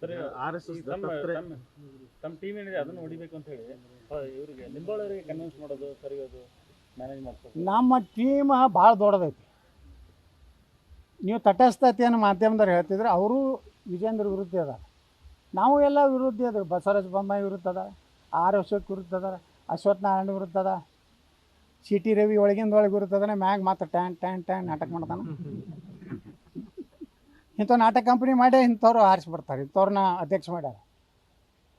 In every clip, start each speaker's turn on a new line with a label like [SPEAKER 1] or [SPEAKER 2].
[SPEAKER 1] ಸರಿ
[SPEAKER 2] RSS
[SPEAKER 1] ತಮ್ಮ team ಏನಿದೆ ಅದನ್ನು ಹೊಡಿಬೇಕು ಅಂತ ಹೇಳಿ ಇವರಿಗೆ ಲಿಂಬಾವಳಿಯವರಿಗೆ ಕನ್ವಿನ್ಸ್ ಮಾಡೋದು ಸರಿ ಅದು ಮ್ಯಾನೇಜ್ ಮಾಡ್ತಾರೆ.
[SPEAKER 3] ನಮ್ಮ ಟೀಮ್ ಭಾಳ ದೊಡ್ಡದೈತಿ. ನೀವು ತಟಸ್ಥತೆಯನ್ನು ಮಾಧ್ಯಮದವ್ರು ಹೇಳ್ತಿದ್ರೆ ಅವರು ವಿಜೇಂದ್ರ ವಿರುದ್ಧ ಅದ, ನಾವು ಎಲ್ಲ ವಿರುದ್ಧ ಅದ. ಬಸವರಾಜ ಬೊಮ್ಮಾಯಿ ವಿರುದ್ಧ ಅದ, ಆರ್ ಅಶೋಕ್ ವಿರುದ್ಧ ಅದ, ಅಶ್ವಥ್ ನಾರಾಯಣ ವಿರುದ್ಧ ಅದ, ಸಿ ಟಿ ರವಿ ಒಳಗಿಂದ ಒಳಗೆ ವಿರುದ್ಧ ಅದಾನೆ. ಮ್ಯಾಗ ಮಾತ್ರ ಟ್ಯಾನ್ ನಾಟಕ ಮಾಡ್ತಾನೆ. ಇಂಥ ನಾಟಕ ಕಂಪ್ನಿ ಮಾಡೇ ಇಂಥವ್ರು ಆರಿಸಿ ಬರ್ತಾರೆ, ಇಂಥವ್ರನ್ನ ಅಧ್ಯಕ್ಷ ಮಾಡ್ಯಾರ.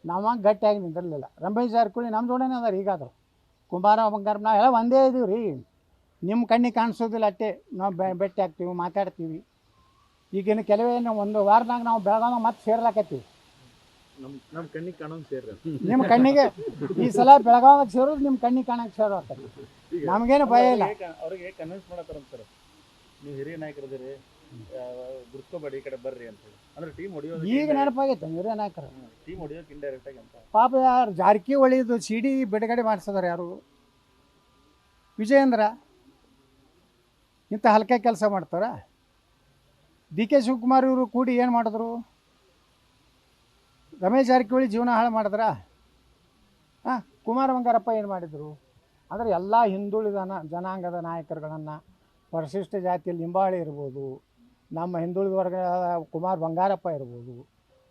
[SPEAKER 3] ನಾವಾಗ ಗಟ್ಟಿಯಾಗಿ ನಿಂದಿರಲಿಲ್ಲ. ರಮೇಶ್ ಜಾರಕಿಹೊಳಿ ನಮ್ಮ ಜೋಡನೇ ಅದಾರ. ಈಗಾದ್ರು ಕುಮಾರ ಬಂಗಾರ ನಾವು ಎಲ್ಲ ಒಂದೇ ಇದೀವಿ ರೀ. ನಿಮ್ಮ ಕಣ್ಣಿಗೆ ಕಾಣಿಸೋದಿಲ್ಲ ಅಷ್ಟೇ, ನಾವು ಭೇಟಿ ಆಗ್ತೀವಿ, ಮಾತಾಡ್ತೀವಿ. ಈಗಿನ ಕೆಲವೇನು ಒಂದು ವಾರದಾಗ ನಾವು ಬೆಳಗಾವ ಮತ್ತೆ ಸೇರ್ಲಾಕತ್ತೀವಿ.
[SPEAKER 2] ನಮ್ಮ ಕಣ್ಣಿಗೆ ಕಾಣೋಂಗೆ ಸೇರ್ರಿ.
[SPEAKER 3] ನಿಮ್ಮ ಕಣ್ಣಿಗೆ ಈ ಸಲ ಬೆಳಗಾವಿಗೆ ಸೇರೋದು ನಿಮ್ಮ ಕಣ್ಣಿಗೆ ಕಾಣಕ್ಕೆ ಸೇರೋ ಆಗ್ತದೆ. ನಮಗೇನು ಭಯ ಇಲ್ಲ.
[SPEAKER 1] ಅವ್ರಿಗೆ ಕನ್ವಿನ್ಸ್ ಮಾಡತ್ತಾರಂತಾರೆ, ನೀವು ಹಿರಿಯ ನಾಯಕರದಿರಿ, ಗುರುತ್ಕೋಬೇಡಿ, ಈ ಕಡೆ ಬರ್ರಿ ಅಂತ ಹೇಳಿ. ಅಂದ್ರೆ ಟೀಮ್ ಹೊಡಿಯೋದು
[SPEAKER 3] ಈಗ ನೆನಪಾಗೈತೆ ಹಿರಿಯ ನಾಯಕರು
[SPEAKER 1] ಟೀಮ್ ಹೊಡಿಯೋಕೆ ಇಂಡೈರೆಕ್ಟ್ ಆಗಿ ಅಂತ.
[SPEAKER 3] ಪಾಪ ಯಾರು ಜಾರಕಿಹೊಳಿದು CD ಬಿಡುಗಡೆ ಮಾಡಿಸಿದಾರೆ ಯಾರು? ವಿಜಯೇಂದ್ರ ಇಂಥ ಹಲ್ಕೆ ಕೆಲಸ ಮಾಡ್ತಾರ. DK ಶಿವಕುಮಾರ್ ಇವರು ಕೂಡಿ ಏನು ಮಾಡಿದ್ರು? ರಮೇಶ್ ಜಾರಕಿಹೊಳಿ ಜೀವನ ಹಾಳು ಮಾಡಿದ್ರ? ಕುಮಾರ ಬಂಗಾರಪ್ಪ ಏನು ಮಾಡಿದರು? ಅಂದರೆ ಎಲ್ಲ ಹಿಂದುಳಿದ ಜನಾಂಗದ ನಾಯಕರುಗಳನ್ನು, ಪರಿಶಿಷ್ಟ ಜಾತಿಯಲ್ಲಿ ಲಿಂಬಾವಳಿ ಇರ್ಬೋದು, ನಮ್ಮ ಹಿಂದುಳಿದ ವರ್ಗದ ಕುಮಾರ್ ಬಂಗಾರಪ್ಪ ಇರ್ಬೋದು,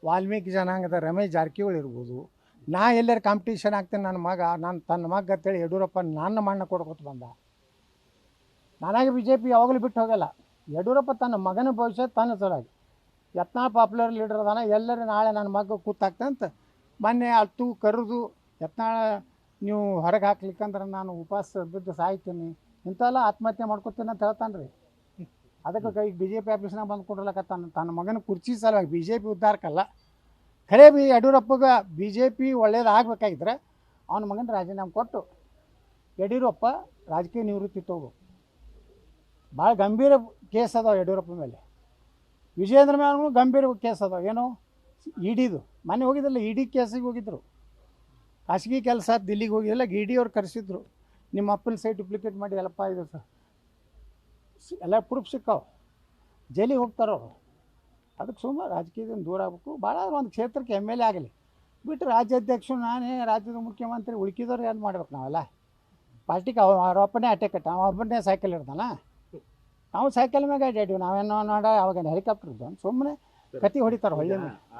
[SPEAKER 3] ವಾಲ್ಮೀಕಿ ಜನಾಂಗದ ರಮೇಶ್ ಜಾರಕಿಹೊಳಿ ಇರ್ಬೋದು. ನಾ ಎಲ್ಲರ ಕಾಂಪಿಟೇಷನ್ ಆಗ್ತೇನೆ ನನ್ನ ಮಗ, ನಾನು ತನ್ನ ಮಗ ಅಂತೇಳಿ ಯಡಿಯೂರಪ್ಪ ನನ್ನ ಮಣ್ಣ ಕೊಡ್ಕೊತ ಬಂದ. ನನಗೆ BJP ಯಾವಾಗಲೂ ಬಿಟ್ಟು ಹೋಗಲ್ಲ. ಯಡಿಯೂರಪ್ಪ ತನ್ನ ಮಗನ ಭವಿಷ್ಯ ತನ್ನ ಸಲುವಾಗಿ. ಯತ್ನಾಳ್ ಪಾಪ್ಯುಲರ್ ಲೀಡರ್ ಅದಾನ, ಎಲ್ಲರೂ ನಾಳೆ ನನ್ನ ಮಗ ಕೂತಾಗ್ತಂತ ಮೊನ್ನೆ ಅತ್ತು ಕರೆದು, ಯತ್ನಾಳ ನೀವು ಹೊರಗೆ ಹಾಕ್ಲಿಕ್ಕಂದ್ರೆ ನಾನು ಉಪವಾಸ ಬಿದ್ದು ಸಾಯ್ತೀನಿ, ಇಂಥೆಲ್ಲ ಆತ್ಮಹತ್ಯೆ ಮಾಡ್ಕೊತೀನಿ ಅಂತ ಹೇಳ್ತಾನೆ ರೀ. ಅದಕ್ಕೆ ಈಗ BJP ಆಫೀಸ್ನಾಗ ಬಂದು ಕೊಡ್ಲಕತ್ತಾನ ತನ್ನ ಮಗನ ಕುರ್ಚಿ ಸಲುವಾಗಿ. BJP ಉದ್ಧಾರಕ್ಕಲ್ಲ. ಖರೇ ಯಡಿಯೂರಪ್ಪಗೆ BJP ಒಳ್ಳೇದು ಆಗಬೇಕಾಗಿದ್ರೆ ಅವನ ಮಗನ ರಾಜೀನಾಮೆ ಕೊಟ್ಟು ಯಡಿಯೂರಪ್ಪ ರಾಜಕೀಯ ನಿವೃತ್ತಿ ತಗೋ. ಭಾಳ ಗಂಭೀರ ಕೇಸ್ ಅದಾವೆ ಯಡಿಯೂರಪ್ಪ ಮೇಲೆ. ವಿಜಯೇಂದ್ರ ಮೇಲೂ ಗಂಭೀರ ಕೇಸ್ ಅದಾವೆ. ಏನೋ EDದು ಮೊನ್ನೆ ಹೋಗಿದ್ದಿಲ್ಲ, ED ಕೇಸಿಗೆ ಹೋಗಿದ್ದರು. ಖಾಸಗಿ ಕೆಲಸ ದಿಲ್ಲಿಗೆ ಹೋಗಿದ್ದಿಲ್ಲ, ED ಅವ್ರು ಕರೆಸಿದ್ರು. ನಿಮ್ಮ ಅಪ್ಪನ ಸೈಟ್ ಡುಪ್ಲಿಕೇಟ್ ಮಾಡಿ ಎಲ್ಲಪ್ಪ ಇದು ಎಲ್ಲ ಪ್ರೂಫ್ ಸಿಕ್ಕಾವು, ಜೈಲಿಗೆ ಹೋಗ್ತಾರವ್ರು. ಅದಕ್ಕೆ ಸುಮ್ಮನೆ ರಾಜಕೀಯದಿಂದ ದೂರ ಆಗಬೇಕು. ಭಾಳ ಒಂದು ಕ್ಷೇತ್ರಕ್ಕೆ MLA ಆಗಲಿ ಬಿಟ್ಟು ರಾಜ್ಯಾಧ್ಯಕ್ಷರು ನಾನೇ ರಾಜ್ಯದ ಮುಖ್ಯಮಂತ್ರಿ, ಉಳ್ಕಿದವ್ರು ಏನು ಮಾಡ್ಬೇಕು ನಾವೆಲ್ಲ? ಪಾರ್ಟಿಗೆ ಅವರೊಬ್ಬನೇ ಅಟ್ಯಾಕಟ್, ಒಬ್ಬನೇ ಸೈಕಲ್ ಇರ್ತಾನ, ನಾವು ಸೈಕಲ್ ಮ್ಯಾಗ ಅಡ್ಡಾಡಿವಿ. ನಾವೇನೋ ನೋಡ ಅವಾಗ ಹೆಲಿಕಾಪ್ಟರ್ ಇದ್ದು ಸುಮ್ಮನೆ ಕತ್ತಿ ಹೊಡಿತಾರೆ ಹೊಳ್ಳಿ ಮೇಲೆ.